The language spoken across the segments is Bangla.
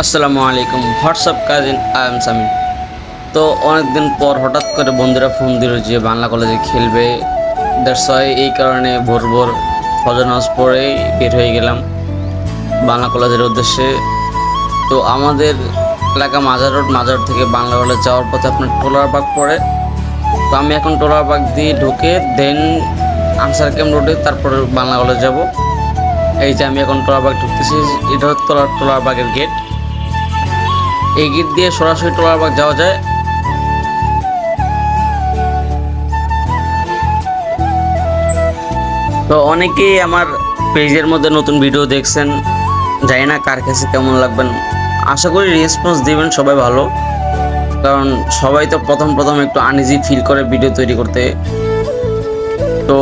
আসসালামু আলাইকুম WhatsApp cousin I am Samin. তো অনেকদিন পর হঠাৎ করে বন্ধুরা ফোন দিল যে বাংলা কলেজে খেলবে। দ্যাটস ওয়াই এই কারণে ভোর ভোর ফজর নামাজ পড়েই বের হয়ে গেলাম বাংলা কলেজের উদ্দেশ্যে। তো আমাদের এলাকা মাজার থেকে বাংলা কলেজ যাওয়ার পথে আপনার টোলারবাগ পড়ে। তো আমি এখন টোলারবাগ দিয়ে ঢুকে দেন আনসার ক্যাম্প রোডে তারপরে বাংলা কলেজ যাব। এই যে আমি এখন টোলারবাগ ঢুকতেছি, এটা হচ্ছে টোলারবাগের গেট। এই গেট দিয়ে সরাসরি টোলারবাগ যাওয়া যায়। তো অনেকেই আমার পেজের মধ্যে নতুন ভিডিও দেখছেন, জানি না কার কাছে কেমন লাগবেন। আশা করি রেসপন্স দিবেন সবাই ভালো, কারণ সবাই তো প্রথম একটু আনইজি ফিল করে ভিডিও তৈরি করতে। তো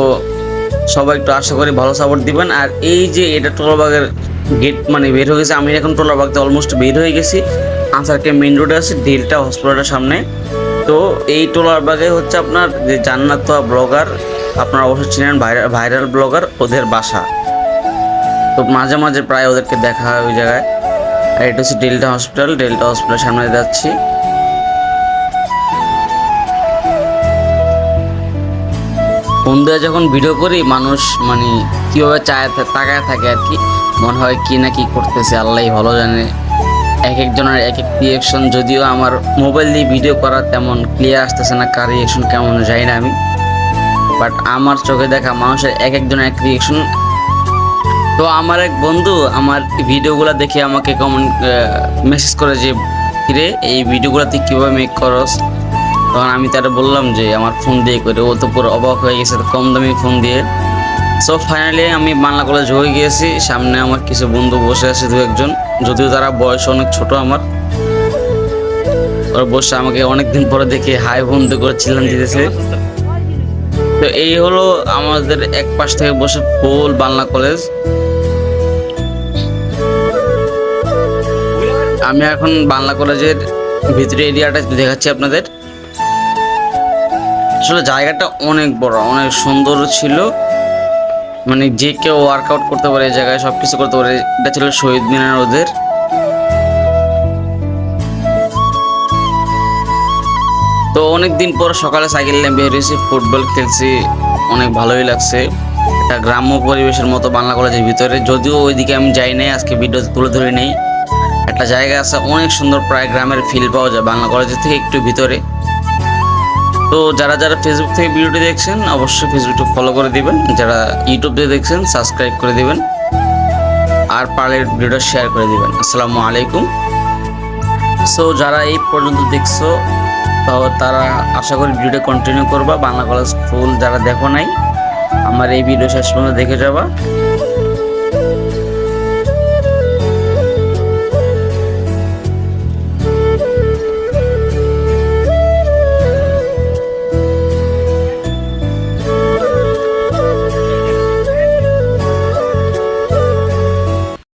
সবাই একটু আশা করি ভালো সাপোর্ট দিবেন। আর এই যে এটা টোলারবাগের গেট মানে বের হয়ে গেছে, আমি এখন টোলারবাগতে অলমোস্ট বের হয়ে গেছি। আনসারকে মেইন রোডে আছে ডেল্টা হসপিটালের সামনে। তো এই টোলারবাগে হচ্ছে আপনার যে জান্নাত ব্লগার, আপনারা অবশ্যই চিনেন, ভাইরাল ব্লগার, ওদের বাসা। তো মাঝে মাঝে প্রায় ওদেরকে দেখা হয় ওই জায়গায়। আর এটা হচ্ছে ডেল্টা হসপিটালের সামনে যাচ্ছি। বন্ধুরা যখন ভিডিও করি মানুষ মানে কীভাবে তাকায় থাকে আর কি, মনে হয় কি না কি করতেছে আল্লাহ ভালো জানে। এক একজনের এক এক রিয়েকশন, যদিও আমার মোবাইল দিয়ে ভিডিও করা তেমন ক্লিয়ার আসতেছে না, কার রিয়েকশন কেমন যাই না আমি, বাট আমার চোখে দেখা মানুষের এক একজনের এক রিয়েকশন। তো আমার এক বন্ধু আমার ভিডিওগুলো দেখে আমাকে কমেন্ট মেসেজ করে যে কিরে এই ভিডিওগুলো তুই কীভাবে মেক করস। তখন আমি তারা বললাম যে আমার ফোন দিয়ে করে। ও তো পুরো অবাক হয়ে গেছে কম দামি ফোন দিয়ে। সো ফাইনালি আমি বাংলা কলেজ হয়ে গিয়েছি। সামনে আমার কিছু বন্ধু বসে আছে দু একজন, যদিও তারা বয়স অনেক ছোট আমার। ওরা বসে আমাকে অনেকদিন পরে দেখে হাই বন্ধু করে চিল্লান দিতেছে। তো এই হলো আমাদের এক পাশ থেকে বসে ফুল বাংলা কলেজ। আমি এখন বাংলা কলেজের ভিতরে এরিয়াটা দেখাচ্ছি আপনাদের। আসলে জায়গাটা অনেক বড়, অনেক সুন্দর ছিল, মানে যে কেউ ওয়ার্কআউট করতে পারে এই জায়গায়, সবকিছু করতে পারে। এটা ছিল শহীদ মিনার ওদের। তো অনেকদিন পর সকালে সাইকেল নিয়ে বের হয়েছি, ফুটবল খেলছি, অনেক ভালোই লাগছে। একটা গ্রাম্য পরিবেশের মতো বাংলা কলেজের ভিতরে, যদিও ওইদিকে আমি যাই নাই, আজকে ভিডিও তুলে ধরে নেই। একটা জায়গা আছে অনেক সুন্দর, প্রায় গ্রামের ফিল পাওয়া যায় বাংলা কলেজের থেকে একটু ভিতরে। তো যারা ফেসবুক থেকে ভিডিওটি দেখছেন অবশ্যই ফেসবুকটা ফলো করে দিবেন, যারা ইউটিউব থেকে দেখছেন সাবস্ক্রাইব করে দিবেন, আর পারলে ভিডিওটা শেয়ার করে দিবেন। আসসালামু আলাইকুম। সো যারা এই পর্যন্ত দেখছো তারা আশা করি ভিডিওটা কন্টিনিউ করবা। বাংলা কলেজ ফুল যারা দেখো নাই, আমার এই ভিডিও শেষ পর্যন্ত দেখে যাবা।